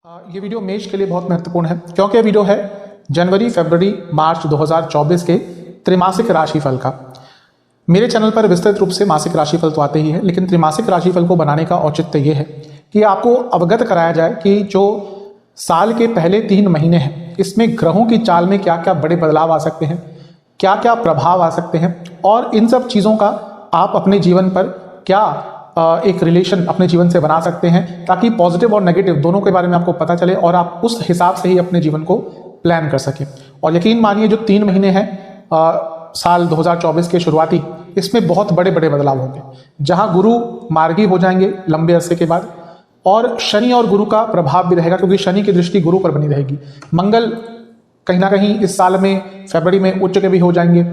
ये वीडियो मेष के लिए बहुत महत्वपूर्ण है क्योंकि वीडियो है जनवरी, फरवरी, मार्च 2024 के त्रैमासिक राशिफल का। मेरे चैनल पर विस्तृत रूप से मासिक राशिफल तो आते ही है, लेकिन त्रैमासिक राशिफल को बनाने का औचित्य ये है कि आपको अवगत कराया जाए कि जो साल के पहले 3 महीने हैं इसमें ग्रहों की चाल में क्या क्या बड़े बदलाव आ सकते हैं, क्या क्या प्रभाव आ सकते हैं और इन सब चीज़ों का आप अपने जीवन पर क्या एक रिलेशन अपने जीवन से बना सकते हैं, ताकि पॉजिटिव और नेगेटिव दोनों के बारे में आपको पता चले और आप उस हिसाब से ही अपने जीवन को प्लान कर सकें। और यकीन मानिए जो 3 महीने हैं साल 2024 के शुरुआती, इसमें बहुत बड़े बड़े बदलाव होंगे, जहां गुरु मार्गी हो जाएंगे लंबे अरसे के बाद, और शनि और गुरु का प्रभाव भी रहेगा क्योंकि शनि की दृष्टि गुरु पर बनी रहेगी। मंगल कहीं ना कहीं इस साल में फरवरी में उच्च के भी हो जाएंगे।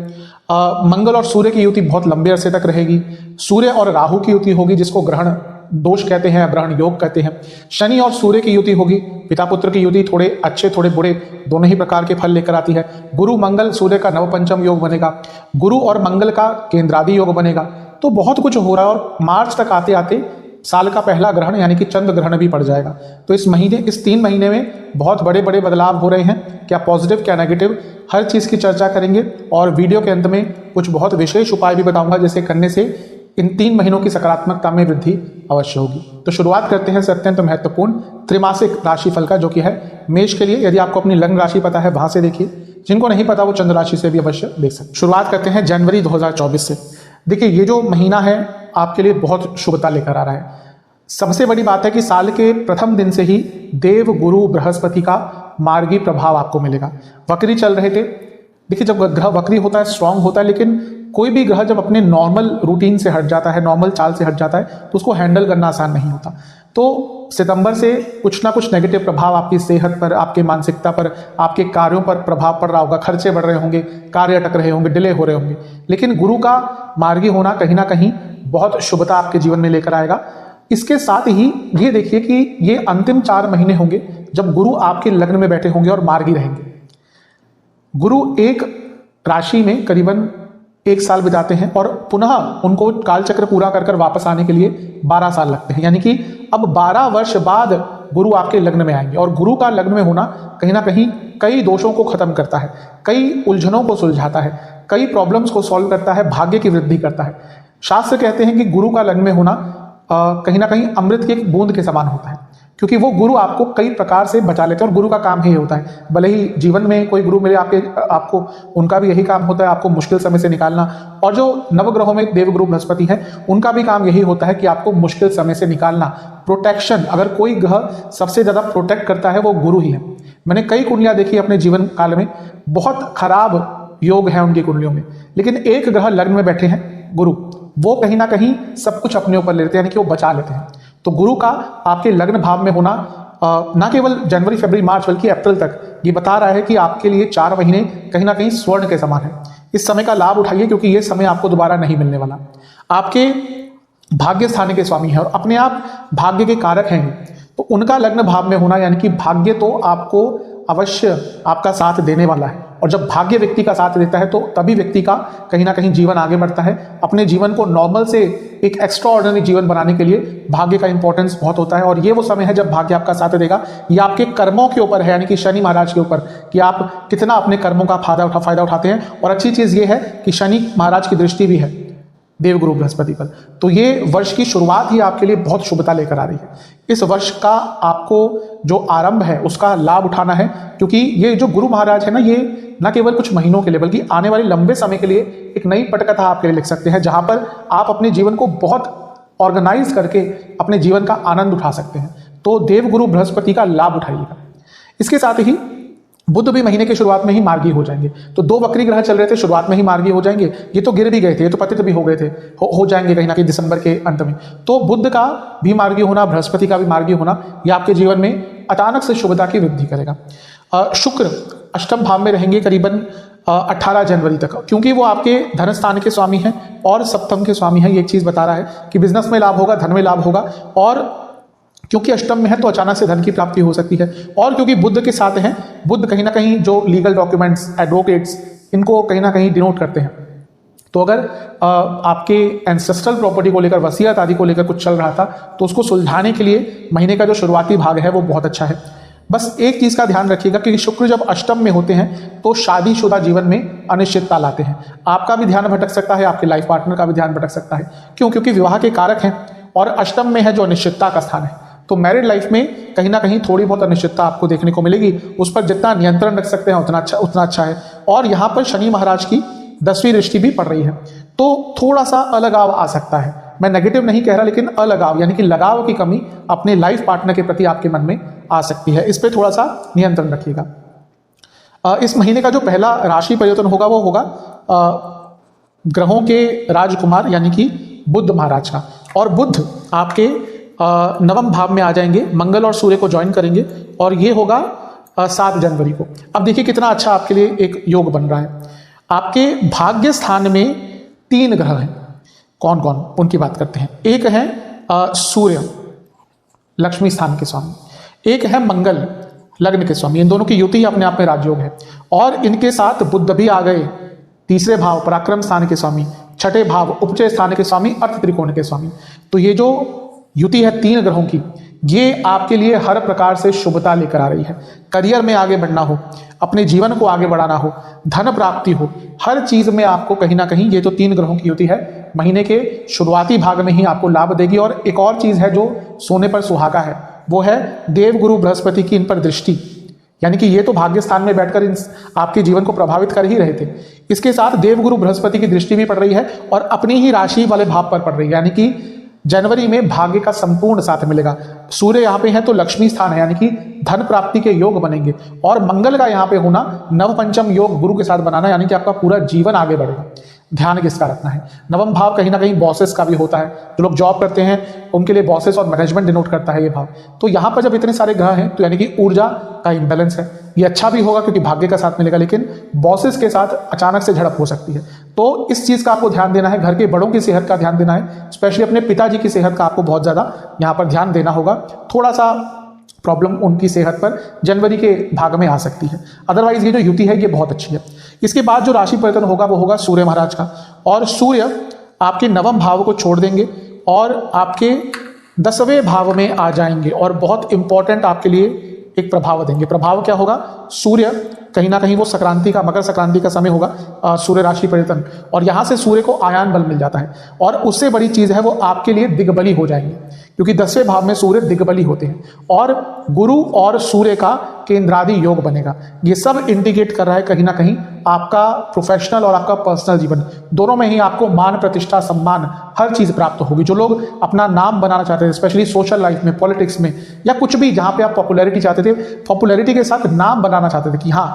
मंगल और सूर्य की युति बहुत लंबे अरसे तक रहेगी। सूर्य और राहु की युति होगी जिसको ग्रहण दोष कहते हैं, ग्रहण योग कहते हैं। शनि और सूर्य की युति होगी, पिता पुत्र की युति, थोड़े अच्छे थोड़े बुरे दोनों ही प्रकार के फल लेकर आती है। गुरु मंगल सूर्य का नवपंचम योग बनेगा, गुरु और मंगल का केंद्रादि योग बनेगा। तो बहुत कुछ हो रहा है और मार्च तक आते आते साल का पहला ग्रहण यानी कि चंद्र ग्रहण भी पड़ जाएगा। तो इस 3 महीने में बहुत बड़े बड़े बदलाव हो रहे हैं, क्या पॉजिटिव क्या नेगेटिव, हर चीज़ की चर्चा करेंगे और वीडियो के अंत में कुछ बहुत विशेष उपाय भी बताऊंगा जिसे करने से इन 3 महीनों की सकारात्मकता में वृद्धि अवश्य होगी। तो शुरुआत करते हैं अत्यंत महत्वपूर्ण त्रैमासिक राशिफल का, जो कि है मेष के लिए। यदि आपको अपनी लग्न राशि पता है वहां से देखिए, जिनको नहीं पता वो चंद्र राशि से भी अवश्य देख सकते। शुरुआत करते हैं जनवरी 2024 से। देखिए ये जो महीना है आपके लिए बहुत शुभता लेकर आ रहा है। सबसे बड़ी बात है कि साल के प्रथम दिन से ही देव गुरु बृहस्पति का मार्गी प्रभाव आपको मिलेगा। वक्री चल रहे थे। देखिए जब ग्रह वक्री होता है, स्ट्रांग होता है, लेकिन कोई भी ग्रह जब अपने नॉर्मल रूटीन से हट जाता है, नॉर्मल चाल से हट जाता है, तो उसको हैंडल करना आसान नहीं होता। तो सितंबर से कुछ ना कुछ नेगेटिव प्रभाव आपकी सेहत पर, आपके मानसिकता पर, आपके कार्यों पर प्रभाव पड़ रहा होगा। खर्चे बढ़ रहे होंगे, कार्य अटक रहे होंगे, डिले हो रहे होंगे, लेकिन गुरु का मार्गी होना कहीं ना कहीं बहुत शुभता आपके जीवन में लेकर आएगा। इसके साथ ही ये देखिए कि ये अंतिम 4 महीने होंगे जब गुरु आपके लग्न में बैठे होंगे और मार्गी रहेंगे। गुरु एक राशि में करीबन 1 साल बिताते हैं और पुनः उनको कालचक्र पूरा कर वापस आने के लिए 12 साल लगते हैं, यानी कि अब 12 वर्ष बाद गुरु आपके लग्न में आएंगे। और गुरु का लग्न में होना कहीं ना कहीं कई दोषों को खत्म करता है, कई उलझनों को सुलझाता है, कई प्रॉब्लम्स को सॉल्व करता है, भाग्य की वृद्धि करता है। शास्त्र कहते हैं कि गुरु का लग्न में होना कहीं ना कहीं अमृत की एक बूंद के समान होता है, क्योंकि वो गुरु आपको कई प्रकार से बचा लेते हैं और गुरु का काम ही होता है। भले ही जीवन में कोई गुरु मिले आपको उनका भी यही काम होता है, आपको मुश्किल समय से निकालना। और जो नवग्रहों में देवगुरु बृहस्पति है उनका भी काम यही होता है कि आपको मुश्किल समय से निकालना, प्रोटेक्शन। अगर कोई ग्रह सबसे ज्यादा प्रोटेक्ट करता है वो गुरु ही है। मैंने कई कुंडलियां देखी अपने जीवन काल में, बहुत खराब योग है उनकी कुंडलियों में, लेकिन एक ग्रह लग्न में बैठे हैं गुरु, वो कहीं ना कहीं सब कुछ अपने ऊपर लेते हैं, यानी कि वो बचा लेते हैं। तो गुरु का आपके लग्न भाव में होना ना केवल जनवरी, फरवरी, मार्च बल्कि अप्रैल तक ये बता रहा है कि आपके लिए 4 महीने कहीं ना कहीं स्वर्ण के समान है। इस समय का लाभ उठाइए क्योंकि ये समय आपको दोबारा नहीं मिलने वाला। आपके भाग्य स्थान के स्वामी है और अपने आप भाग्य के कारक हैं, तो उनका लग्न भाव में होना यानी कि भाग्य तो आपको अवश्य आपका साथ देने वाला है। और जब भाग्य व्यक्ति का साथ देता है तो तभी व्यक्ति का कहीं ना कहीं जीवन आगे बढ़ता है। अपने जीवन को नॉर्मल से एक एक्स्ट्रा ऑर्डिनरी जीवन बनाने के लिए भाग्य का इंपॉर्टेंस बहुत होता है। और ये वो समय है जब भाग्य आपका साथ देगा। ये आपके कर्मों के ऊपर है, यानी कि शनि महाराज के ऊपर, कि आप कितना अपने कर्मों का फायदा उठाते हैं। और अच्छी चीज ये है कि शनि महाराज की दृष्टि भी है देवगुरु बृहस्पति पर। तो ये वर्ष की शुरुआत ही आपके लिए बहुत शुभता लेकर आ रही है। इस वर्ष का आपको जो आरंभ है उसका लाभ उठाना है, क्योंकि ये जो गुरु महाराज है ना, ये न केवल कुछ महीनों के लिए बल्कि आने वाले लंबे समय के लिए एक नई पटकथा आपके लिए लिख सकते हैं, जहां पर आप अपने जीवन को बहुत ऑर्गेनाइज करके अपने जीवन का आनंद उठा सकते हैं। तो देवगुरु बृहस्पति का लाभ उठाइएगा। इसके साथ ही बुध भी महीने की शुरुआत में ही मार्गी हो जाएंगे। तो 2 वक्री ग्रह चल रहे थे, शुरुआत में ही मार्गी हो जाएंगे। ये तो गिर भी गए थे, ये तो पतित भी हो गए थे, हो जाएंगे कहीं ना कहीं दिसंबर के अंत में। तो बुध का भी मार्गी होना, बृहस्पति का भी मार्गी होना, ये आपके जीवन में अचानक से शुभता की वृद्धि करेगा। शुक्र अष्टम भाव में रहेंगे करीबन 18 जनवरी तक, क्योंकि वो आपके धन स्थान के स्वामी हैं और सप्तम के स्वामी हैं। ये एक चीज बता रहा है कि बिजनेस में लाभ होगा, धन में लाभ होगा। और क्योंकि अष्टम में है तो अचानक से धन की प्राप्ति हो सकती है। और क्योंकि बुध के साथ हैं, बुध कहीं ना कहीं जो लीगल डॉक्यूमेंट्स, एडवोकेट्स, इनको कहीं ना कहीं डिनोट करते हैं। तो अगर आपके एंसेस्ट्रल प्रॉपर्टी को लेकर, वसीयत आदि को लेकर कुछ चल रहा था, तो उसको सुलझाने के लिए महीने का जो शुरुआती भाग है वो बहुत अच्छा है। बस एक चीज का ध्यान रखिएगा कि शुक्र जब अष्टम में होते हैं तो शादीशुदा जीवन में अनिश्चितता लाते हैं। आपका भी ध्यान भटक सकता है, आपके लाइफ पार्टनर का भी ध्यान भटक सकता है। क्यों? क्योंकि विवाह के कारक हैं और अष्टम में है जो अनिश्चितता का स्थान है। तो मैरिड लाइफ में कहीं ना कहीं थोड़ी बहुत अनिश्चितता आपको देखने को मिलेगी। उस पर जितना नियंत्रण रख सकते हैं उतना अच्छा है। और यहाँ पर शनि महाराज की 10वीं दृष्टि भी पड़ रही है, तो थोड़ा सा अलगाव आ सकता है। मैं नेगेटिव नहीं कह रहा, लेकिन अलगाव यानी कि लगाव की कमी अपने लाइफ पार्टनर के प्रति आपके मन में आ सकती है। इस पर थोड़ा सा नियंत्रण रखिएगा। इस महीने का जो पहला राशि परिवर्तन होगा वो होगा ग्रहों के राजकुमार यानी कि बुध महाराज का। और बुध आपके नवम भाव में आ जाएंगे, मंगल और सूर्य को ज्वाइन करेंगे और ये होगा 7 जनवरी को। अब देखिए कितना अच्छा आपके लिए एक योग बन रहा है। आपके भाग्य स्थान में 3 ग्रह हैं। कौन कौन? उनकी बात करते हैं। एक है सूर्य, लक्ष्मी स्थान के स्वामी। एक है मंगल, लग्न के स्वामी। इन दोनों की युति अपने आप में राजयोग है। और इनके साथ बुध भी आ गए, तीसरे भाव पराक्रम स्थान के स्वामी, छठे भाव उपचय स्थान के स्वामी, अर्थ त्रिकोण के स्वामी। तो ये जो युति है 3 ग्रहों की, ये आपके लिए हर प्रकार से शुभता लेकर आ रही है। करियर में आगे बढ़ना हो, अपने जीवन को आगे बढ़ाना हो, धन प्राप्ति हो, हर चीज में आपको कहीं ना कहीं ये जो 3 ग्रहों की युति है महीने के शुरुआती भाग में ही आपको लाभ देगी। और एक और चीज है जो सोने पर सुहागा है, वो है देवगुरु बृहस्पति की इन पर दृष्टि, यानी कि ये तो भाग्य स्थान में बैठकर आपके जीवन को प्रभावित कर ही रहे थे। इसके साथ देवगुरु बृहस्पति की दृष्टि भी पड़ रही है और अपनी ही राशि वाले भाव पर पड़ रही है, यानी कि जनवरी में भाग्य का संपूर्ण साथ मिलेगा। सूर्य यहाँ पे है तो लक्ष्मी स्थान है, यानी कि धन प्राप्ति के योग बनेंगे। और मंगल का यहाँ पे होना नव पंचम योग गुरु के साथ बनाना, यानी कि आपका पूरा जीवन आगे बढ़ेगा। ध्यान किसका रखना है? नवम भाव कहीं ना कहीं बॉसेस का भी होता है। जो लोग जॉब करते हैं उनके लिए बॉसेस और मैनेजमेंट डिनोट करता है ये भाव। तो यहाँ पर जब इतने सारे ग्रह हैं तो यानी कि ऊर्जा का इंबैलेंस है। ये अच्छा भी होगा क्योंकि भाग्य का साथ मिलेगा, लेकिन बॉसेस के साथ अचानक से झड़प हो सकती है। तो इस चीज का आपको ध्यान देना है। घर के बड़ों की सेहत का ध्यान देना है, स्पेशली अपने पिताजी की सेहत का आपको बहुत ज्यादा यहाँ पर ध्यान देना होगा। थोड़ा सा प्रॉब्लम उनकी सेहत पर जनवरी के भाग में आ सकती है। अदरवाइज ये जो युति है ये बहुत अच्छी है। इसके बाद जो राशि परिवर्तन होगा वो होगा सूर्य महाराज का। और सूर्य आपके नवम भाव को छोड़ देंगे और आपके 10वें भाव में आ जाएंगे और बहुत इंपॉर्टेंट आपके लिए एक प्रभाव देंगे। प्रभाव क्या होगा? सूर्य कहीं ना कहीं वो संक्रांति का, मकर संक्रांति का समय होगा सूर्य राशि परिवर्तन, और यहां से सूर्य को आयान बल मिल जाता है। और उससे बड़ी चीज है वो आपके लिए दिग्बली हो जाएंगे, क्योंकि 10वें भाव में सूर्य दिग्बली होते हैं और गुरु और सूर्य का केंद्रादि योग बनेगा। ये सब इंडिकेट कर रहा है कहीं ना कहीं आपका प्रोफेशनल और आपका पर्सनल जीवन दोनों में ही आपको मान, प्रतिष्ठा, सम्मान हर चीज प्राप्त होगी। जो लोग अपना नाम बनाना चाहते थे, स्पेशली सोशल लाइफ में, पॉलिटिक्स में, या कुछ भी जहां पे आप पॉपुलैरिटी चाहते थे, पॉपुलैरिटी के साथ नाम बनाना चाहते थे कि हाँ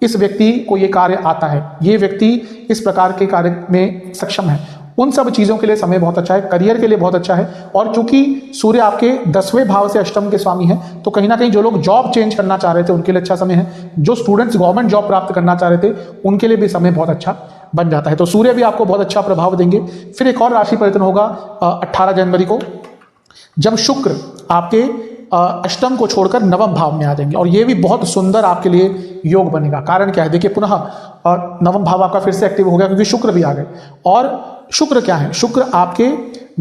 इस व्यक्ति को ये कार्य आता है, ये व्यक्ति इस प्रकार के कार्य में सक्षम है, उन सब चीजों के लिए समय बहुत अच्छा है। करियर के लिए बहुत अच्छा है। और चूंकि सूर्य आपके 10वें भाव से अष्टम के स्वामी हैं, तो कहीं ना कहीं जो लोग जॉब चेंज करना चाह रहे थे उनके लिए अच्छा समय है। जो स्टूडेंट्स गवर्नमेंट जॉब प्राप्त करना चाह रहे थे उनके लिए भी समय बहुत अच्छा बन जाता है। तो सूर्य भी आपको बहुत अच्छा प्रभाव देंगे। फिर एक और राशि परिवर्तन होगा 18 जनवरी को, जब शुक्र आपके अष्टम को छोड़कर नवम भाव में आ जाएंगे और ये भी बहुत सुंदर आपके लिए योग बनेगा। कारण क्या है? देखिए पुनः नवम भाव आपका फिर से एक्टिव हो गया क्योंकि शुक्र भी आ गए। और शुक्र क्या है? शुक्र आपके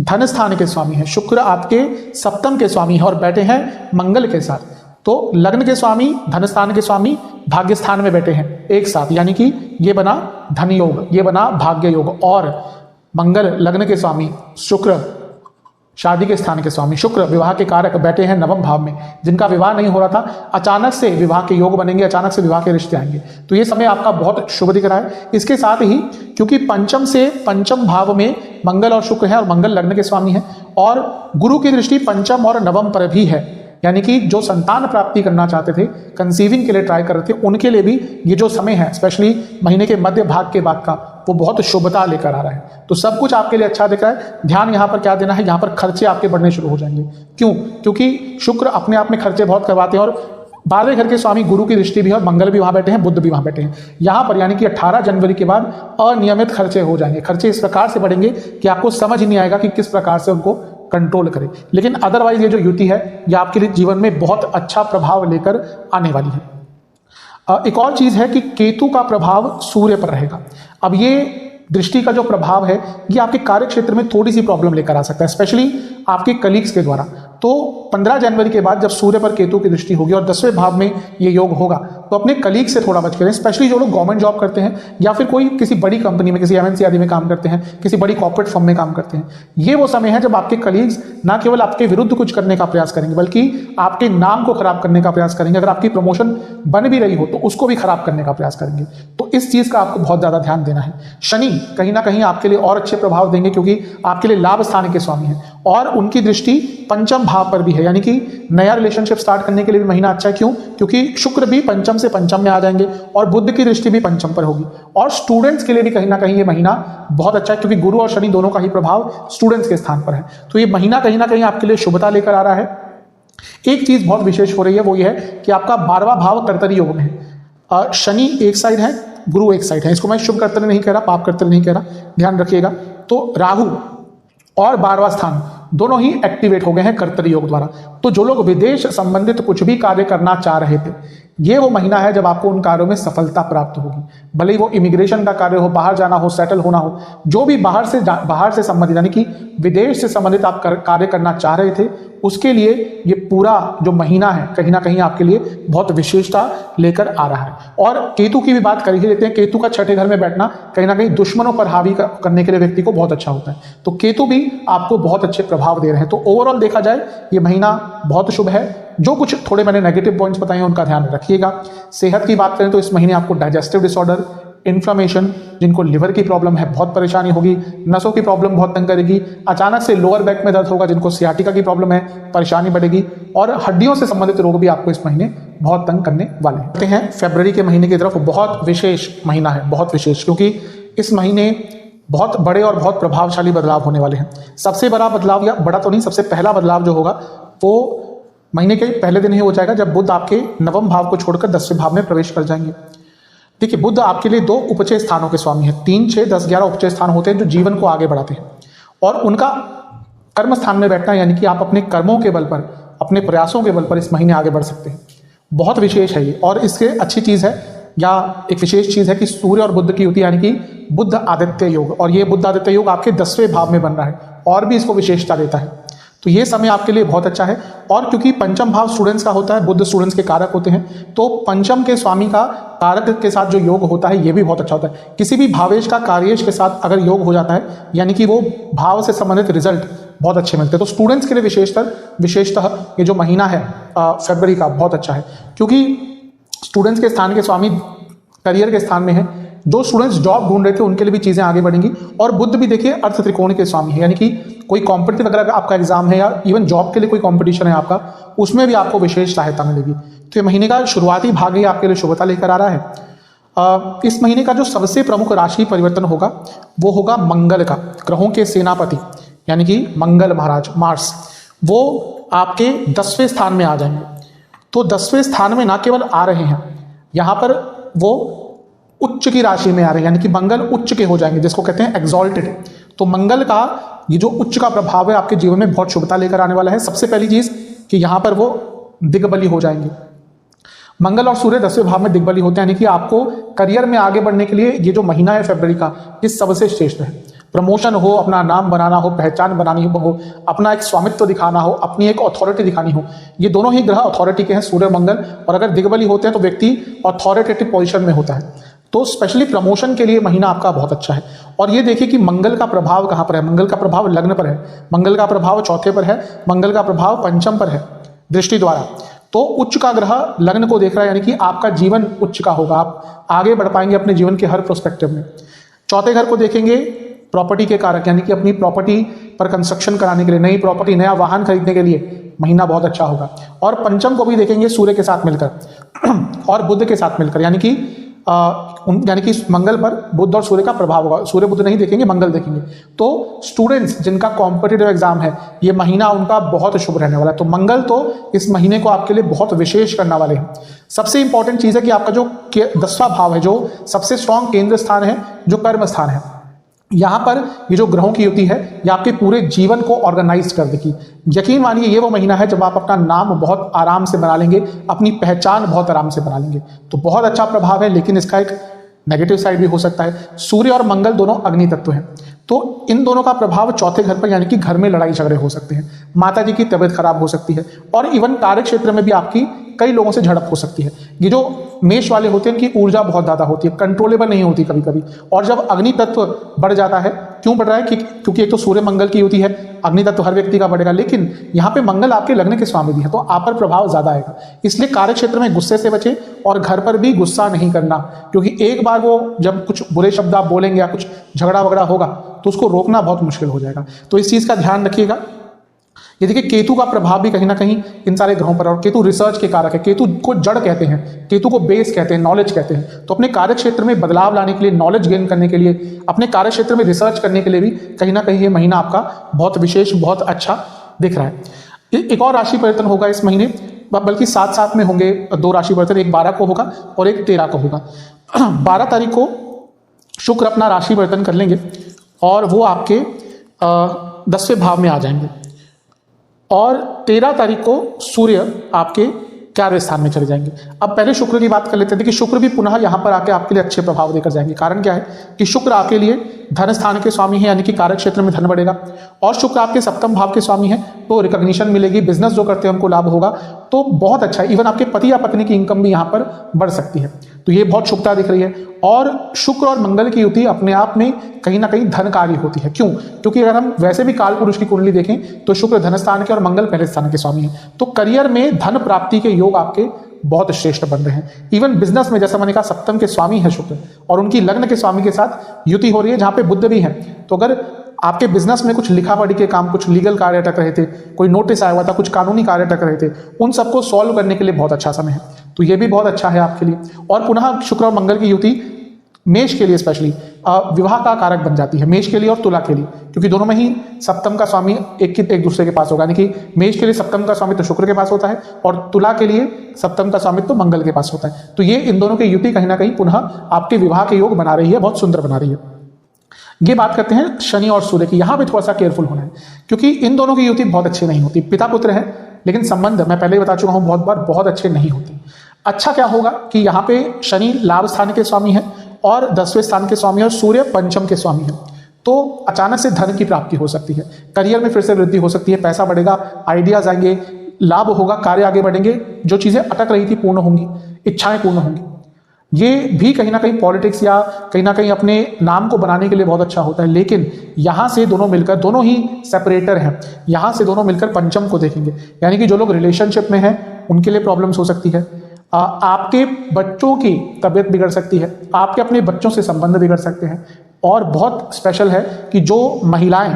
धन स्थान के स्वामी है, शुक्र आपके सप्तम के स्वामी है और बैठे हैं मंगल के साथ। तो लग्न के स्वामी, धन स्थान के स्वामी भाग्य स्थान में बैठे हैं एक साथ, यानी कि ये बना धन योग, ये बना भाग्य योग। और मंगल लग्न के स्वामी, शुक्र शादी के स्थान के स्वामी, शुक्र विवाह के कारक बैठे हैं नवम भाव में। जिनका विवाह नहीं हो रहा था अचानक से विवाह के योग बनेंगे, अचानक से विवाह के रिश्ते आएंगे। तो ये समय आपका बहुत शुभ दिख रहा है। इसके साथ ही क्योंकि पंचम से पंचम भाव में मंगल और शुक्र है और मंगल लग्न के स्वामी है और गुरु की दृष्टि पंचम और नवम पर भी है, यानी कि जो संतान प्राप्ति करना चाहते थे, कंसीविंग के लिए ट्राई कर रहे थे, उनके लिए भी ये जो समय है स्पेशली महीने के मध्य भाग के बाद का, वो बहुत शुभता लेकर आ रहा है। तो सब कुछ आपके लिए अच्छा दिख रहा है। ध्यान यहाँ पर क्या देना है? यहाँ पर खर्चे आपके बढ़ने शुरू हो जाएंगे। क्यों? क्योंकि शुक्र अपने आप में खर्चे बहुत करवाते हैं और 12वें घर के स्वामी गुरु की दृष्टि भी है और मंगल भी वहां बैठे हैं, बुध भी वहां बैठे हैं। यहाँ पर यानी कि 18 जनवरी के बाद अनियमित खर्चे हो जाएंगे। खर्चे इस प्रकार से बढ़ेंगे कि आपको समझ ही नहीं आएगा कि किस प्रकार से उनको कंट्रोल करें। लेकिन अदरवाइज ये जो युति है ये आपके लिए जीवन में बहुत अच्छा प्रभाव लेकर आने वाली है। एक और चीज है कि केतु का प्रभाव सूर्य पर रहेगा। अब ये दृष्टि का जो प्रभाव है ये आपके कार्य क्षेत्र में थोड़ी सी प्रॉब्लम लेकर आ सकता है, स्पेशली आपके कलीग्स के द्वारा। तो 15 जनवरी के बाद जब सूर्य पर केतु की दृष्टि होगी और 10वें भाव में ये योग होगा, तो अपने कलीग से थोड़ा बच करें, स्पेशली जो लोग गवर्नमेंट जॉब करते हैं या फिर कोई किसी बड़ी कंपनी में, किसी एमएनसी आदि में काम करते हैं, किसी बड़ी कॉर्पोरेट फर्म में काम करते हैं। ये वो समय है जब आपके कलीग्स ना केवल आपके विरुद्ध कुछ करने का प्रयास करेंगे बल्कि आपके नाम को खराब करने का प्रयास करेंगे। अगर आपकी प्रमोशन बन भी रही हो तो उसको भी खराब करने का प्रयास करेंगे। तो इस चीज का आपको बहुत ज्यादा ध्यान देना है। शनि कहीं ना कहीं आपके लिए और अच्छे प्रभाव देंगे क्योंकि आपके लिए लाभ स्थान के स्वामी है और उनकी दृष्टि पंचम भाव पर भी है, यानी कि नया रिलेशनशिप स्टार्ट करने के लिए भी महीना अच्छा है। क्यों? क्योंकि शुक्र भी पंचम से पंचम में आ जाएंगे और बुध की दृष्टि भी पंचम पर होगी। और स्टूडेंट्स के लिए भी कहीं ना कहीं ये महीना बहुत अच्छा है क्योंकि गुरु और शनि दोनों का ही प्रभाव स्टूडेंट्स के स्थान पर है। तो ये महीना कहीं ना कहीं आपके लिए शुभता लेकर आ रहा है। एक चीज बहुत विशेष हो रही है, वो ये है कि आपका 12वां भाव कर्तरी योग में है। शनि एक साइड है, गुरु एक साइड है। इसको मैं शुभ कर्तरी नहीं कह रहा, पाप कर्तरी नहीं कह रहा, ध्यान रखिएगा। तो राहु और 12वां स्थान दोनों ही एक्टिवेट हो गए हैं कर्तरी योग द्वारा। तो जो लोग विदेश संबंधित कुछ भी कार्य करना चाह रहे थे, ये वो महीना है जब आपको उन कार्यों में सफलता प्राप्त होगी। भले ही वो इमिग्रेशन का कार्य हो, बाहर जाना हो, सेटल होना हो, जो भी बाहर से संबंधित यानी कि विदेश से संबंधित आप कार्य करना चाह रहे थे, उसके लिए ये पूरा जो महीना है कहीं ना कहीं आपके लिए बहुत विशेषता लेकर आ रहा है। और केतु की भी बात कर ही लेते हैं। केतु का छठे घर में बैठना कहीं ना कहीं दुश्मनों पर हावी करने के लिए व्यक्ति को बहुत अच्छा होता है। तो केतु भी आपको बहुत अच्छे प्रभाव दे रहे हैं। तो ओवरऑल देखा जाए ये महीना बहुत शुभ है। जो कुछ थोड़े मैंने नेगेटिव पॉइंट्स बताए हैं उनका ध्यान रखिएगा। सेहत की बात करें तो इस महीने आपको डाइजेस्टिव डिसऑर्डर, इन्फ्लेमेशन, जिनको लिवर की प्रॉब्लम है बहुत परेशानी होगी, नसों की प्रॉब्लम बहुत तंग करेगी, अचानक से लोअर बैक में दर्द होगा, जिनको सियाटिका की प्रॉब्लम है परेशानी बढ़ेगी, और हड्डियों से संबंधित रोग भी आपको इस महीने बहुत तंग करने वाले हैं। फरवरी के महीने की तरफ बहुत विशेष महीना है, बहुत विशेष, क्योंकि इस महीने बहुत बड़े और बहुत प्रभावशाली बदलाव होने वाले हैं। सबसे बड़ा बदलाव, या बड़ा तो नहीं, सबसे पहला बदलाव जो होगा वो महीने के पहले दिन ही हो जाएगा जब बुध आपके नवम भाव को छोड़कर 10वें भाव में प्रवेश कर जाएंगे। देखिए, बुध आपके लिए 2 उपचय स्थानों के स्वामी हैं। 3, 6, 10, 11 उपचय स्थान होते हैं जो जीवन को आगे बढ़ाते हैं, और उनका कर्म स्थान में बैठना, यानी कि आप अपने कर्मों के बल पर, अपने प्रयासों के बल पर इस महीने आगे बढ़ सकते हैं। बहुत विशेष है ये। और इससे अच्छी चीज है, या एक विशेष चीज है कि सूर्य और बुध की युति, यानी कि बुध आदित्य योग, और ये बुध आदित्य योग आपके 10वें भाव में बन रहा है और भी इसको विशेषता देता है। तो ये समय आपके लिए बहुत अच्छा है। और क्योंकि पंचम भाव स्टूडेंट्स का होता है, बुध स्टूडेंट्स के कारक होते हैं, तो पंचम के स्वामी का कारक के साथ जो योग होता है ये भी बहुत अच्छा होता है। किसी भी भावेश का कार्येश के साथ अगर योग हो जाता है, यानी कि वो भाव से संबंधित रिजल्ट बहुत अच्छे मिलते हैं। तो स्टूडेंट्स के लिए विशेषतः ये जो महीना है फरवरी का बहुत अच्छा है, क्योंकि स्टूडेंट्स के स्थान के स्वामी करियर के स्थान में है। जो स्टूडेंट्स जॉब ढूंढ रहे थे उनके लिए भी चीजें आगे बढ़ेंगी। और बुध भी देखिए अर्थ त्रिकोण के स्वामी है, यानी कि कोई कॉम्पिटिटिव अगर आपका एग्जाम है या इवन जॉब के लिए कोई कंपटीशन है आपका, उसमें भी आपको विशेष सहायता मिलेगी। तो ये महीने का शुरुआती भाग ही आपके लिए शुभता लेकर आ रहा है। इस महीने का जो सबसे प्रमुख राशि परिवर्तन होगा वो होगा मंगल का। ग्रहों के सेनापति यानी कि मंगल महाराज मार्स, वो आपके 10वें स्थान में आ जाएंगे। तो 10वें स्थान में ना केवल आ रहे हैं, यहाँ पर वो उच्च की राशि में आ रहे हैं, यानी कि मंगल उच्च के हो जाएंगे, जिसको कहते हैं एक्सॉल्टेड। तो मंगल का ये जो उच्च का प्रभाव है आपके जीवन में बहुत शुभता लेकर आने वाला है। सबसे पहली चीज कि यहां पर वो दिग्बली हो जाएंगे। मंगल और सूर्य 10वें भाव में दिग्बली होते हैं, यानी कि आपको करियर में आगे बढ़ने के लिए ये जो महीना है फरवरी का, ये सबसे श्रेष्ठ है। प्रमोशन हो, अपना नाम बनाना हो, पहचान बनानी हो, अपना एक स्वामित्व दिखाना हो, अपनी एक अथॉरिटी दिखानी हो, ये दोनों ही ग्रह अथॉरिटी के हैं, सूर्य मंगल। और अगर दिग्बली होते हैं तो व्यक्ति अथॉरिटेटिव पोजीशन में होता है। तो स्पेशली प्रमोशन के लिए महीना आपका बहुत अच्छा है। और ये देखिए कि मंगल का प्रभाव कहां पर है। मंगल का प्रभाव लग्न पर है, मंगल का प्रभाव चौथे पर है, मंगल का प्रभाव पंचम पर है दृष्टि द्वारा। तो उच्च का ग्रह लग्न को देख रहा है, यानी कि आपका जीवन उच्च का होगा, आप आगे बढ़ पाएंगे अपने जीवन के हर प्रोस्पेक्टिव में। चौथे घर को देखेंगे प्रॉपर्टी के कारक, यानी कि अपनी प्रॉपर्टी पर कंस्ट्रक्शन कराने के लिए, नई प्रॉपर्टी, नया वाहन खरीदने के लिए महीना बहुत अच्छा होगा। और पंचम को भी देखेंगे सूर्य के साथ मिलकर और बुध के साथ मिलकर, यानी कि मंगल पर बुध और सूर्य का प्रभाव होगा। सूर्य बुध नहीं देखेंगे, मंगल देखेंगे। तो स्टूडेंट्स जिनका कॉम्पिटिटिव एग्जाम है, ये महीना उनका बहुत शुभ रहने वाला है। तो मंगल तो इस महीने को आपके लिए बहुत विशेष करने वाले हैं। सबसे इंपॉर्टेंट चीज है कि आपका जो 10वां भाव है, जो सबसे स्ट्रॉन्ग केंद्र स्थान है, जो कर्म स्थान है, यहां पर ये जो ग्रहों की युति है, ये आपके पूरे जीवन को ऑर्गेनाइज कर देगी। यकीन मानिए ये वो महीना है जब आप अपना नाम बहुत आराम से बना लेंगे, अपनी पहचान बहुत आराम से बना लेंगे। तो बहुत अच्छा प्रभाव है, लेकिन इसका एक नेगेटिव साइड भी हो सकता है। सूर्य और मंगल दोनों अग्नि तत्व हैं, तो इन दोनों का प्रभाव चौथे घर पर, यानी कि घर में लड़ाई झगड़े हो सकते हैं, माता जी की तबीयत खराब हो सकती है, और इवन कार्य क्षेत्र में भी आपकी कई लोगों से झड़प हो सकती है। ये जो मेष वाले होते हैं इनकी ऊर्जा बहुत ज़्यादा होती है, कंट्रोलेबल नहीं होती कभी कभी। और जब अग्नि तत्व बढ़ जाता है, क्यों बढ़ रहा है? क्योंकि एक तो सूर्य मंगल की युति है, अग्नि तत्व हर व्यक्ति का बढ़ेगा, लेकिन यहाँ पे मंगल आपके लग्न के स्वामी भी है, तो आप पर प्रभाव ज़्यादा आएगा। इसलिए कार्य क्षेत्र में गुस्से से बचें और घर पर भी गुस्सा नहीं करना, क्योंकि एक बार वो जब कुछ बुरे शब्द आप बोलेंगे या कुछ झगड़ा वगड़ा होगा तो उसको रोकना बहुत मुश्किल हो जाएगा। तो इस चीज़ का ध्यान रखिएगा। ये देखिए, केतु का प्रभाव भी कहीं ना कहीं इन सारे ग्रहों पर, और केतु रिसर्च के कारक है, केतु को जड़ कहते हैं, केतु को बेस कहते हैं, नॉलेज कहते हैं। तो अपने कार्य क्षेत्र में बदलाव लाने के लिए, नॉलेज गेन करने के लिए, अपने कार्य क्षेत्र में रिसर्च करने के लिए भी कहीं ना कहीं ये महीना आपका बहुत विशेष, बहुत अच्छा दिख रहा है। एक और राशि परिवर्तन होगा इस महीने, बल्कि साथ साथ में होंगे दो राशि परिवर्तन, एक 12 को होगा और एक 13 को होगा। 12 तारीख को शुक्र अपना राशि परिवर्तन कर लेंगे और वो आपके 10वें भाव में आ जाएंगे, और 13 तारीख को सूर्य आपके 11वें स्थान में चले जाएंगे। अब पहले शुक्र की बात कर लेते हैं। देखिए, शुक्र भी पुनः यहाँ पर आके आपके लिए अच्छे प्रभाव देकर जाएंगे। कारण क्या है कि शुक्र आपके लिए धन स्थान के स्वामी है, यानी कि कार्य क्षेत्र में धन बढ़ेगा, और शुक्र आपके 7वें भाव के स्वामी है, तो रिकॉग्निशन मिलेगी, बिजनेस जो करते हैं उनको लाभ होगा, तो बहुत अच्छा है। इवन आपके पति या पत्नी की इनकम भी यहाँ पर बढ़ सकती है, तो ये बहुत शुभता दिख रही है। और शुक्र और मंगल की युति अपने आप में कहीं ना कहीं धनकारी होती है। क्यों? क्योंकि अगर हम वैसे भी काल पुरुष की कुंडली देखें तो शुक्र धन स्थान के और मंगल पहले स्थान के स्वामी है, तो करियर में धन प्राप्ति के योग आपके बहुत श्रेष्ठ बन रहे हैं। इवन बिजनेस में, जैसा मैंने कहा, 7वें के स्वामी है शुक्र, और उनकी लग्न के स्वामी के साथ युति हो रही है, जहां पे बुध भी है। तो अगर आपके बिजनेस में कुछ लिखा पढ़ी के काम, कुछ लीगल कार्य अटक रहे थे, कोई नोटिस आया हुआ था, कुछ कानूनी कार्य अटक रहे थे, उन सबको सॉल्व करने के लिए बहुत अच्छा समय है, तो ये भी बहुत अच्छा है आपके लिए। और पुनः शुक्र और मंगल की युति मेष के लिए स्पेशली विवाह का कारक बन जाती है, मेष के लिए और तुला के लिए, क्योंकि दोनों में ही 7वें का स्वामी एक दूसरे के पास होगा। यानी कि मेष के लिए 7वें का स्वामी तो शुक्र के पास होता है, और तुला के लिए 7वें का स्वामी तो मंगल के पास होता है। तो ये इन दोनों की युति कहीं ना कहीं पुनः आपके विवाह के योग बना रही है, बहुत सुंदर बना रही है। ये बात करते हैं शनि और सूर्य की। यहाँ पे थोड़ा सा केयरफुल होना है, क्योंकि इन दोनों की युति बहुत अच्छी नहीं होती। पिता पुत्र है, लेकिन संबंध मैं पहले ही बता चुका हूँ बहुत बार, बहुत अच्छे नहीं होते। अच्छा क्या होगा कि यहाँ पे शनि लाभ स्थान के स्वामी है और 10वें स्थान के स्वामी है, और सूर्य पंचम के स्वामी है, तो अचानक से धन की प्राप्ति हो सकती है, करियर में फिर से वृद्धि हो सकती है, पैसा बढ़ेगा, आइडियाज आएंगे, लाभ होगा, कार्य आगे बढ़ेंगे, जो चीजें अटक रही थी पूर्ण होंगी, इच्छाएं पूर्ण होंगी। ये भी कहीं ना कहीं पॉलिटिक्स या कहीं ना कहीं अपने नाम को बनाने के लिए बहुत अच्छा होता है। लेकिन यहां से दोनों मिलकर, दोनों ही सेपरेटर हैं, यहां से दोनों मिलकर पंचम को देखेंगे, यानी कि जो लोग रिलेशनशिप में हैं उनके लिए प्रॉब्लम्स हो सकती है, आपके बच्चों की तबीयत बिगड़ सकती है, आपके अपने बच्चों से संबंध बिगड़ सकते हैं। और बहुत स्पेशल है कि जो महिलाएं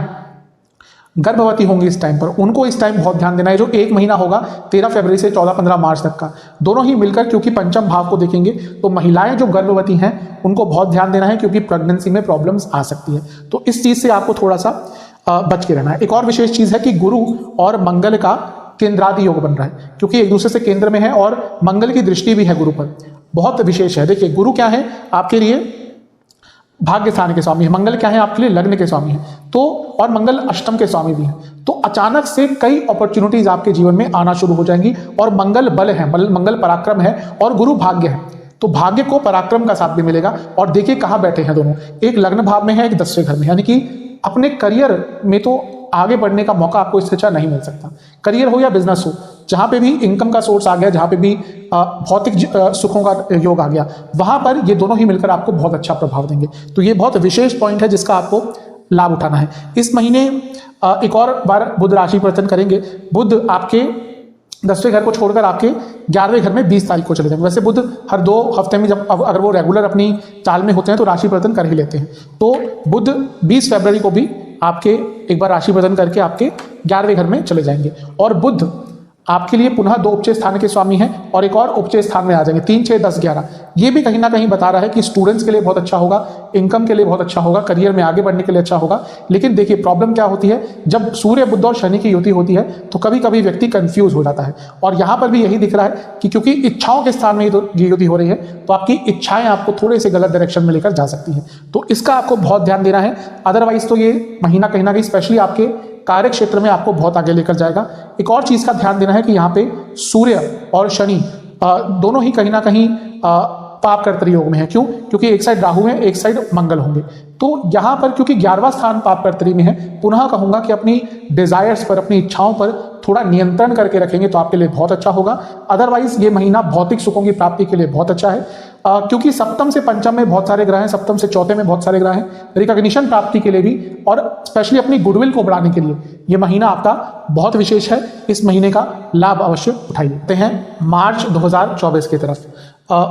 गर्भवती होंगी इस टाइम पर, उनको इस टाइम बहुत ध्यान देना है। जो एक महीना होगा 13 फरवरी से 14-15 मार्च तक का, दोनों ही मिलकर, क्योंकि पंचम भाव को देखेंगे, तो महिलाएं जो गर्भवती हैं उनको बहुत ध्यान देना है, क्योंकि प्रेगनेंसी में प्रॉब्लम्स आ सकती है। तो इस चीज से आपको थोड़ा सा बच के रहना है। एक और विशेष चीज है कि गुरु और मंगल का केंद्रादि योग बन रहा है, क्योंकि एक दूसरे से केंद्र में है, और मंगल की दृष्टि भी है गुरु पर, बहुत विशेष है। देखिए, गुरु क्या है आपके लिए? भाग्य स्थान के स्वामी है। मंगल क्या है आपके लिए? लग्न के स्वामी है। तो और मंगल अष्टम के स्वामी भी है, तो अचानक से कई अपॉर्चुनिटीज आपके जीवन में आना शुरू हो जाएंगी। और मंगल बल है, मंगल पराक्रम है, और गुरु भाग्य है, तो भाग्य को पराक्रम का साथ भी मिलेगा। और देखिए कहाँ बैठे हैं दोनों, एक लग्न भाव में है, एक 10वें घर में, यानी कि अपने करियर में तो आगे बढ़ने का मौका आपको इससे अच्छा नहीं मिल सकता। करियर हो या बिजनेस हो, जहां पे भी इनकम का सोर्स आ गया, जहां पे भी भौतिक सुखों का योग आ गया, वहां पर ये दोनों ही मिलकर आपको बहुत अच्छा प्रभाव देंगे। तो ये बहुत विशेष पॉइंट है जिसका आपको लाभ उठाना है। इस महीने एक और बार बुध राशि परिवर्तन करेंगे। बुध आपके 10वें घर को छोड़कर आपके 11वें घर में 20 तारीख को चले जाएंगे। वैसे बुध हर 2 हफ्ते में, जब अगर वो रेगुलर अपनी चाल में होते हैं तो राशि परिवर्तन कर ही लेते हैं। तो बुध 20 फरवरी को भी आपके एक बार राशि परिवर्तन करके आपके 11वें घर में चले जाएंगे। और बुध आपके लिए पुनः 2 उपचय स्थान के स्वामी हैं, और एक और उपचय स्थान में आ जाएंगे, 3, 6, 10, 11। ये भी कहीं ना कहीं बता रहा है कि स्टूडेंट्स के लिए बहुत अच्छा होगा, इनकम के लिए बहुत अच्छा होगा, करियर में आगे बढ़ने के लिए अच्छा होगा। लेकिन देखिए प्रॉब्लम क्या होती है, जब सूर्य, बुध और शनि की युति होती है तो कभी कभी व्यक्ति कंफ्यूज हो जाता है। और यहाँ पर भी यही दिख रहा है कि क्योंकि इच्छाओं के स्थान में ये युति हो रही है, तो आपकी इच्छाएं आपको थोड़े से गलत डायरेक्शन में लेकर जा सकती है। तो इसका आपको बहुत ध्यान देना है। अदरवाइज तो ये महीना कहीं ना कहीं स्पेशली आपके कार्य क्षेत्र में आपको बहुत आगे लेकर जाएगा। एक और चीज का ध्यान देना है कि यहाँ पे सूर्य और शनि दोनों ही कहीं ना कहीं पाप कर्तरी योग में है। क्यों? क्योंकि एक साइड राहु है, एक साइड मंगल होंगे। तो यहाँ पर क्योंकि 11वां स्थान पाप कर्तरी में है, पुनः कहूंगा कि अपनी डिजायर्स पर, अपनी इच्छाओं पर थोड़ा नियंत्रण करके रखेंगे तो आपके लिए बहुत अच्छा होगा। अदरवाइज ये महीना भौतिक सुखों की प्राप्ति के लिए बहुत अच्छा है, क्योंकि सप्तम से पंचम में बहुत सारे ग्रह हैं, सप्तम से चौथे में बहुत सारे ग्रह हैं, रिकॉग्निशन प्राप्ति के लिए भी और स्पेशली अपनी गुडविल को बढ़ाने के लिए ये महीना आपका बहुत विशेष है। इस महीने का लाभ अवश्य उठाइए। देखते हैं मार्च 2024 की तरफ।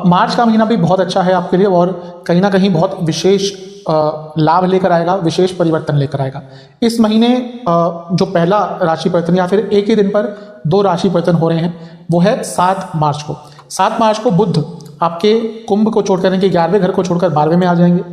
मार्च का महीना भी बहुत अच्छा है आपके लिए और कहीं ना कहीं बहुत विशेष लाभ लेकर आएगा, विशेष परिवर्तन लेकर आएगा। इस महीने जो पहला राशि परिवर्तन या फिर एक ही दिन पर 2 राशि परिवर्तन हो रहे हैं वो है 7 मार्च को। 7 मार्च को बुध आपके कुंभ को छोड़कर, के 11वें घर को छोड़कर 12वें में आ जाएंगे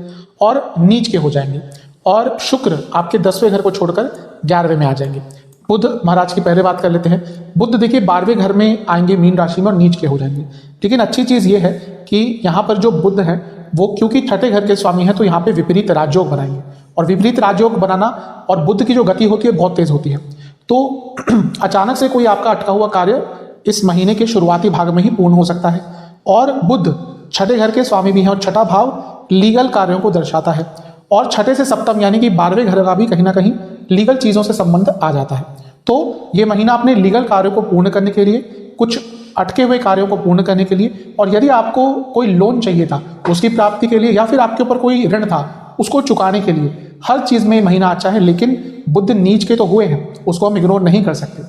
और नीच के हो जाएंगे, और शुक्र आपके 10वें घर को छोड़कर 11वें में आ जाएंगे। बुध महाराज की पहले बात कर लेते हैं। बुध देखिए 12वें घर में आएंगे मीन राशि में और नीच के हो जाएंगे। लेकिन अच्छी चीज ये है कि यहाँ पर जो बुध है वो क्योंकि छठे घर के स्वामी है तो यहाँ पे विपरीत राजयोग बनाएंगे, और विपरीत राजयोग बनाना और बुध की जो गति होती है बहुत तेज होती है। तो अचानक से कोई आपका अटका हुआ कार्य इस महीने के शुरुआती भाग में ही पूर्ण हो सकता है। और बुध छठे घर के स्वामी भी है और छठा भाव लीगल कार्यों को दर्शाता है, और छठे से सप्तम यानी कि 12वें घर का भी कहीं ना कहीं लीगल चीजों से संबंध आ जाता है। तो ये महीना अपने लीगल कार्यों को पूर्ण करने के लिए, कुछ अटके हुए कार्यों को पूर्ण करने के लिए, और यदि आपको कोई लोन चाहिए था उसकी प्राप्ति के लिए, या फिर आपके ऊपर कोई ऋण था उसको चुकाने के लिए, हर चीज में महीना अच्छा है। लेकिन बुध नीच के तो हुए हैं, उसको हम इग्नोर नहीं कर सकते।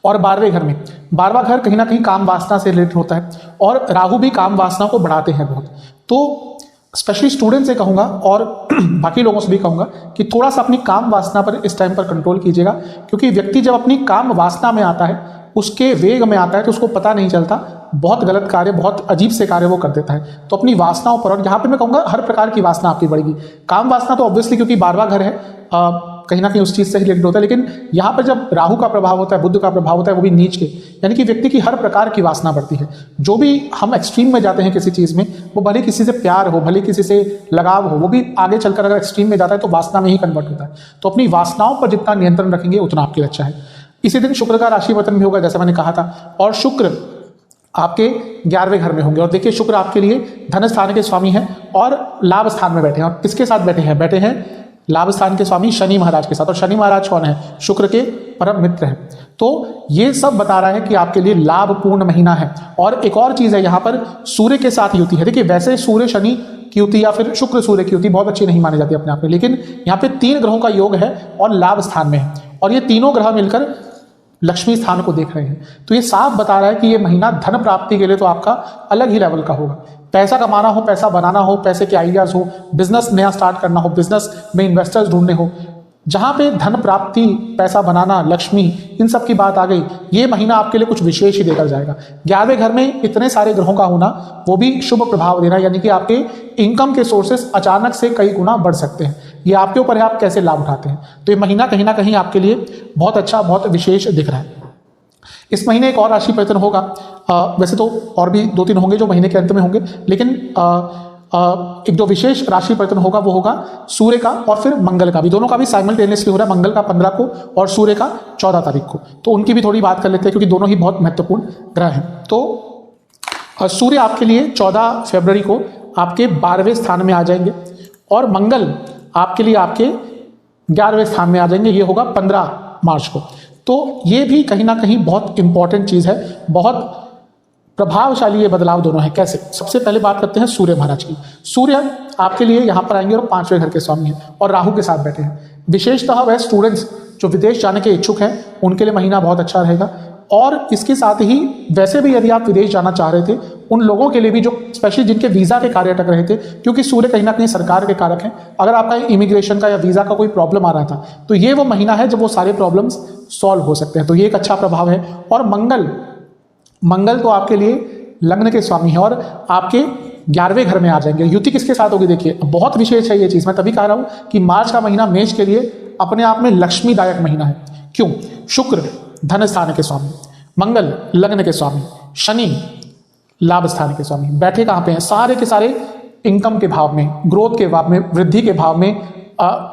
और 12वें घर में, 12वां घर कहीं ना कहीं काम वासना से रिलेटेड होता है, और राहु भी काम वासना को बढ़ाते हैं बहुत। तो स्पेशली स्टूडेंट से कहूंगा और बाकी लोगों से भी कहूंगा कि थोड़ा सा अपनी काम वासना पर इस टाइम पर कंट्रोल कीजिएगा, क्योंकि व्यक्ति जब अपनी काम वासना में आता है, उसके वेग में आता है, तो उसको पता नहीं चलता, बहुत गलत कार्य, बहुत अजीब से कार्य वो कर देता है। तो अपनी वासनाओं पर, और यहाँ पे मैं कहूंगा हर प्रकार की वासना आपकी बढ़ेगी। काम वासना तो ऑब्वियसली क्योंकि 12वां घर है, कहीं ना कहीं उस चीज से रिलेटेड होता है, लेकिन यहाँ पर जब राहु का प्रभाव होता है, बुध का प्रभाव होता है, वो भी नीच के, यानी कि व्यक्ति की हर प्रकार की वासना बढ़ती है। जो भी हम एक्सट्रीम में जाते हैं किसी चीज में, वो भले किसी से प्यार हो, भले किसी से लगाव हो, वो भी आगे चलकर अगर एक्सट्रीम में जाता है तो वासना में ही कन्वर्ट होता है। तो अपनी वासनाओं पर जितना नियंत्रण रखेंगे उतना आपके लिए अच्छा है। इसी दिन शुक्र का राशि परिवर्तन भी होगा, जैसा मैंने कहा था, और शुक्र आपके 11वें घर में होंगे। और देखिए शुक्र आपके लिए धन स्थान के स्वामी हैं और लाभ स्थान में बैठे हैं। और किसके साथ बैठे हैं? बैठे हैं लाभ स्थान के स्वामी शनि महाराज के साथ। और शनि महाराज कौन है? शुक्र के परम मित्र हैं। तो ये सब बता रहा है कि आपके लिए लाभपूर्ण महीना है। और एक और चीज है, यहाँ पर सूर्य के साथ युति है। देखिए वैसे सूर्य शनि की युति या फिर शुक्र सूर्य की युति बहुत अच्छी नहीं मानी जाती अपने आप में, लेकिन यहाँ पे 3 ग्रहों का योग है और लाभ स्थान में है, और ये तीनों ग्रह मिलकर लक्ष्मी स्थान को देख रहे हैं। तो ये साफ बता रहा है कि ये महीना धन प्राप्ति के लिए तो आपका अलग ही लेवल का होगा। पैसा कमाना हो, पैसा बनाना हो, पैसे के आइडियाज हो, बिजनेस नया स्टार्ट करना हो, बिजनेस में इन्वेस्टर्स ढूंढने हो, जहां पे धन प्राप्ति, पैसा बनाना, लक्ष्मी, इन सब की बात आ गई, ये महीना आपके लिए कुछ विशेष ही देकर जाएगा। 11वें घर में इतने सारे ग्रहों का होना, वो भी शुभ प्रभाव देना, यानी कि आपके इनकम के सोर्सेस अचानक से कई गुना बढ़ सकते हैं। ये आपके ऊपर है, आप कैसे लाभ उठाते हैं। तो ये महीना कहीं ना कहीं आपके लिए बहुत अच्छा, बहुत विशेष दिख रहा है। इस महीने एक और राशि परिवर्तन होगा। वैसे तो और भी 2-3 होंगे जो महीने के अंत में होंगे, लेकिन एक जो विशेष राशि परिवर्तन होगा वो होगा सूर्य का और फिर मंगल का भी। दोनों का भी साइमल्टेनियसली हो रहा है, मंगल का 15 को और सूर्य का 14 तारीख को। तो उनकी भी थोड़ी बात कर लेते हैं, क्योंकि दोनों ही बहुत महत्वपूर्ण ग्रह हैं। तो सूर्य आपके लिए 14 फरवरी को आपके 12वें स्थान में आ जाएंगे, और मंगल आपके लिए आपके 11वें स्थान में आ जाएंगे। ये होगा 15 मार्च को। तो ये भी कहीं ना कहीं बहुत इंपॉर्टेंट चीज है, बहुत प्रभावशाली ये बदलाव दोनों है। कैसे? सबसे पहले बात करते हैं सूर्य महाराज की। सूर्य आपके लिए यहाँ पर आएंगे और 5वें घर के स्वामी हैं और राहु के साथ बैठे हैं। विशेषतः वह स्टूडेंट्स जो विदेश जाने के इच्छुक हैं उनके लिए महीना बहुत अच्छा रहेगा। और इसके साथ ही वैसे भी यदि आप विदेश जाना चाह रहे थे, उन लोगों के लिए भी जो स्पेशली जिनके वीजा के कार्य अटक रहे थे, क्योंकि सूर्य कहीं ना कहीं सरकार के कारक हैं। अगर आपका इमिग्रेशन का या वीजा का कोई प्रॉब्लम आ रहा था, तो ये वो महीना है जब वो सारे प्रॉब्लम्स सॉल्व हो सकते हैं। तो ये एक अच्छा प्रभाव है। और मंगल तो आपके लिए लग्न के स्वामी है और आपके 11वें घर में आ जाएंगे। युति किसके साथ होगी? देखिए बहुत विशेष है ये चीज। मैं तभी कह रहा हूं कि मार्च का महीना मेष के लिए अपने आप में लक्ष्मीदायक महीना है। क्यों? शुक्र धन स्थान के स्वामी, मंगल लग्न के स्वामी, शनि लाभ स्थान के स्वामी बैठे कहां पे हैं? सारे के सारे इनकम के भाव में, ग्रोथ के भाव में, वृद्धि के भाव में,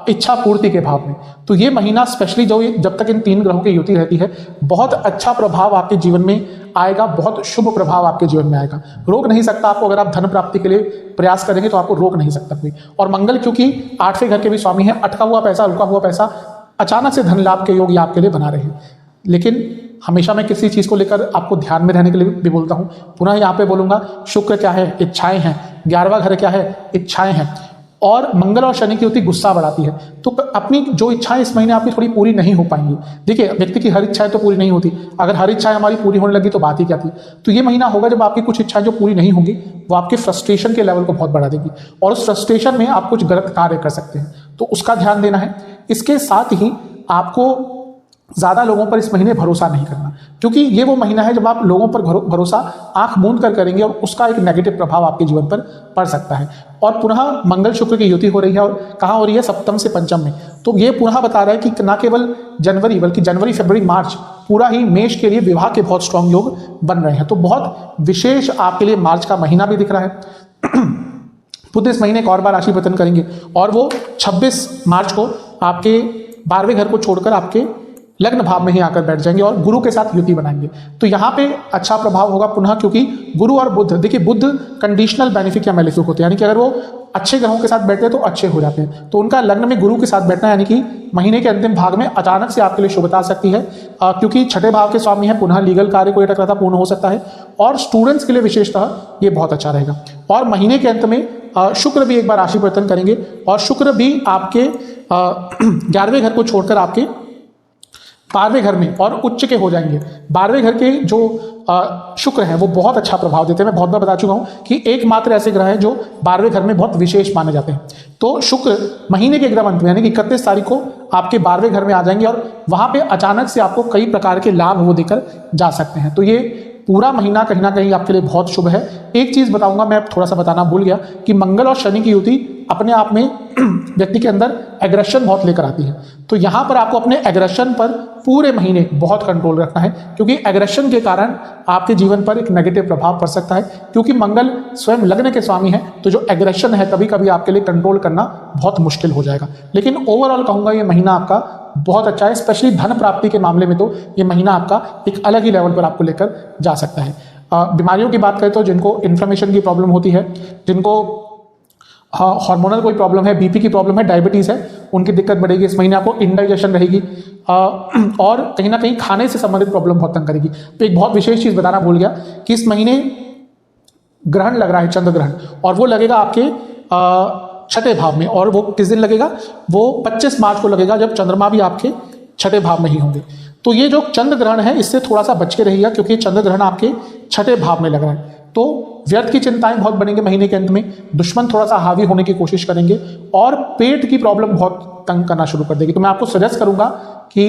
इच्छा पूर्ति के भाव में। तो ये महीना स्पेशली जब तक इन 3 ग्रहों की युति रहती है, बहुत अच्छा प्रभाव आपके जीवन में आएगा, बहुत शुभ प्रभाव आपके जीवन में आएगा। रोक नहीं सकता आपको, अगर आप धन प्राप्ति के लिए प्रयास करेंगे तो आपको रोक नहीं सकता कोई। और मंगल क्योंकि 8वें घर के भी स्वामी है, अटका हुआ पैसा, रुका हुआ पैसा अचानक से धन लाभ के योग ये आपके लिए बना रहे हैं। लेकिन हमेशा मैं किसी चीज़ को लेकर आपको ध्यान में रहने के लिए भी बोलता हूँ। पुनः यहाँ पे बोलूँगा, शुक्र क्या है? इच्छाएं हैं। 11वां घर क्या है? इच्छाएं हैं। और मंगल और शनि की युति गुस्सा बढ़ाती है, तो अपनी जो इच्छाएं इस महीने आपकी थोड़ी पूरी नहीं हो पाएंगी। देखिए, व्यक्ति की हर इच्छाएं तो पूरी नहीं होती, अगर हर इच्छाएं हमारी पूरी होने लगी तो बात ही क्या थी। तो ये महीना होगा जब आपकी कुछ इच्छाएं जो पूरी नहीं होंगी वो आपके फ्रस्ट्रेशन के लेवल को बहुत बढ़ा देगी, और उस फ्रस्ट्रेशन में आप कुछ गलत कार्य कर सकते हैं, तो उसका ध्यान देना है। इसके साथ ही आपको ज़्यादा लोगों पर इस महीने भरोसा नहीं करना, क्योंकि ये वो महीना है जब आप लोगों पर भरोसा आंख मूंद कर करेंगे और उसका एक नेगेटिव प्रभाव आपके जीवन पर पड़ सकता है। और पुनः मंगल शुक्र की युति हो रही है, और कहाँ हो रही है? सप्तम से पंचम में। तो ये पुनः बता रहा है कि न केवल जनवरी बल्कि जनवरी, फरवरी, मार्च पूरा ही मेष के लिए विवाह के बहुत स्ट्रांग योग बन रहे हैं। तो बहुत विशेष आपके लिए मार्च का महीना भी दिख रहा है। बुध इस महीने एक और बार राशि परिवर्तन करेंगे, और वो 26 मार्च को आपके 12वें घर को छोड़कर आपके लग्न भाव में ही आकर बैठ जाएंगे और गुरु के साथ युति बनाएंगे। तो यहाँ पे अच्छा प्रभाव होगा पुनः, क्योंकि गुरु और बुध, देखिए बुध कंडीशनल बेनिफिक या मेलेफिक होते हैं, यानी कि अगर वो अच्छे ग्रहों के साथ बैठते हैं तो अच्छे हो जाते हैं। तो उनका लग्न में गुरु के साथ बैठना यानी कि महीने के अंतिम भाग में अचानक से आपके लिए शुभता आ सकती है, क्योंकि 6ठे भाव के स्वामी है। पुनः लीगल कार्य को टकराता पूर्ण हो सकता है, और स्टूडेंट्स के लिए विशेषतः ये बहुत अच्छा रहेगा। और महीने के अंत में शुक्र भी एक बार राशि परिवर्तन करेंगे, और शुक्र भी आपके 11वें घर को छोड़कर आपके 12वें घर में और उच्च के हो जाएंगे। 12वें घर के जो शुक्र हैं वो बहुत अच्छा प्रभाव देते हैं। मैं बहुत बार बता चुका हूँ कि एकमात्र ऐसे ग्रह हैं जो 12वें घर में बहुत विशेष माने जाते हैं। तो शुक्र महीने के एकदम अंत में यानी कि 31 तारीख को आपके 12वें घर में आ जाएंगे, और वहाँ पे अचानक से आपको कई प्रकार के लाभ वो देकर जा सकते हैं। तो ये पूरा महीना कहीं ना कहीं आपके लिए बहुत शुभ है। एक चीज़ बताऊंगा, मैं थोड़ा सा बताना भूल गया कि मंगल और शनि की युति अपने आप में व्यक्ति के अंदर एग्रेशन बहुत लेकर आती है। तो यहाँ पर आपको अपने एग्रेशन पर पूरे महीने बहुत कंट्रोल रखना है, क्योंकि एग्रेशन के कारण आपके जीवन पर एक नेगेटिव प्रभाव पड़ सकता है, क्योंकि मंगल स्वयं लग्न के स्वामी है। तो जो एग्रेशन है कभी कभी आपके लिए कंट्रोल करना बहुत मुश्किल हो जाएगा। लेकिन ओवरऑल कहूँगा ये महीना आपका बहुत अच्छा है, स्पेशली धन प्राप्ति के मामले में तो ये महीना आपका एक अलग ही लेवल पर आपको लेकर जा सकता है। बीमारियों की बात करें तो जिनको इन्फ्लेमेशन की प्रॉब्लम होती है, जिनको हार्मोनल कोई प्रॉब्लम है, बीपी की प्रॉब्लम है, डायबिटीज़ है, उनकी दिक्कत बढ़ेगी। इस महीने आपको इंडाइजेशन रहेगी, और कहीं ना कहीं खाने से संबंधित प्रॉब्लम बहुत तंग करेगी। तो एक बहुत विशेष चीज़ बताना भूल गया कि इस महीने ग्रहण लग रहा है, चंद्र ग्रहण, और वो लगेगा आपके 6ठे भाव में। और वो किस दिन लगेगा? वो 25 मार्च को लगेगा, जब चंद्रमा भी आपके 6ठे भाव में ही होंगे। तो ये जो चंद्र ग्रहण है इससे थोड़ा सा बच के रहिएगा, क्योंकि चंद्र ग्रहण आपके 6ठे भाव में लग रहा है। तो व्यर्थ की चिंताएं बहुत बनेंगे महीने के अंत में, दुश्मन थोड़ा सा हावी होने की कोशिश करेंगे, और पेट की प्रॉब्लम बहुत तंग करना शुरू कर देगी। तो मैं आपको सजेस्ट करूंगा कि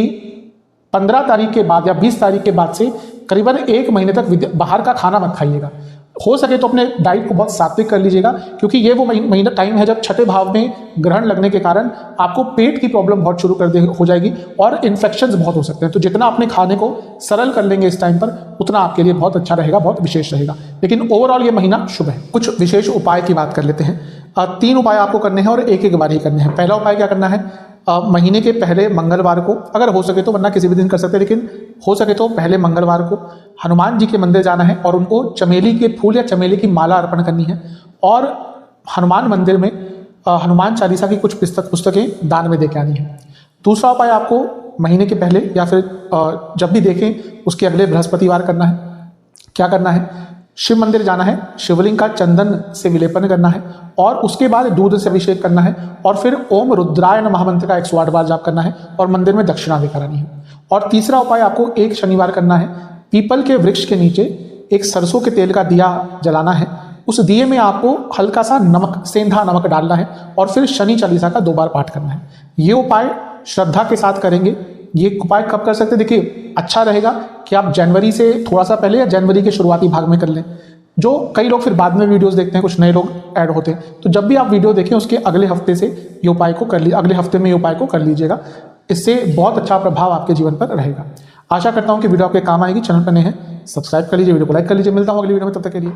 15 तारीख के बाद या 20 तारीख के बाद से करीबन 1 महीने तक बाहर का खाना मत खाइएगा। हो सके तो अपने डाइट को बहुत सात्विक कर लीजिएगा, क्योंकि ये वो महीना टाइम है जब 6ठे भाव में ग्रहण लगने के कारण आपको पेट की प्रॉब्लम बहुत शुरू हो जाएगी, और इन्फेक्शंस बहुत हो सकते हैं। तो जितना अपने खाने को सरल कर लेंगे इस टाइम पर, उतना आपके लिए बहुत अच्छा रहेगा, बहुत विशेष रहेगा। लेकिन ओवरऑल ये महीना शुभ है। कुछ विशेष उपाय की बात कर लेते हैं। 3 उपाय आपको करने हैं और एक बार ही करने हैं। पहला उपाय क्या करना है? महीने के पहले मंगलवार को, अगर हो सके तो, वरना किसी भी दिन कर सकते हैं, लेकिन हो सके तो पहले मंगलवार को हनुमान जी के मंदिर जाना है और उनको चमेली के फूल या चमेली की माला अर्पण करनी है, और हनुमान मंदिर में हनुमान चालीसा की कुछ पुस्तकें दान में देके आनी है। दूसरा उपाय आपको महीने के पहले या फिर जब भी देखें उसके अगले बृहस्पतिवार करना है। क्या करना है? शिव मंदिर जाना है, शिवलिंग का चंदन से विलेपन करना है, और उसके बाद दूध से अभिषेक करना है, और फिर ओम रुद्राय नमः मंत्र का 108 बार जाप करना है, और मंदिर में दक्षिणा देकर आनी है। और तीसरा उपाय आपको एक शनिवार करना है, पीपल के वृक्ष के नीचे एक सरसों के तेल का दिया जलाना है, उस दिए में आपको हल्का सा नमक, सेंधा नमक डालना है, और फिर शनि चालीसा का 2 बार पाठ करना है। ये उपाय श्रद्धा के साथ करेंगे। ये उपाय कब कर सकते हैं? देखिए, अच्छा रहेगा कि आप जनवरी से थोड़ा सा पहले या जनवरी के शुरुआती भाग में कर लें। जो कई लोग फिर बाद में वीडियोस देखते हैं, कुछ नए लोग ऐड होते हैं, तो जब भी आप वीडियो देखें उसके अगले हफ्ते से ये उपाय को कर लीजिए, अगले हफ्ते में ये उपाय को कर लीजिएगा। इससे बहुत अच्छा प्रभाव आपके जीवन पर रहेगा। आशा करता हूँ कि वीडियो आपके काम आएगी। चैनल पर नए हैं, सब्सक्राइब कर लीजिए, वीडियो को लाइक कर लीजिए। मिलता हूँ अगली वीडियो में, तब तक के लिए।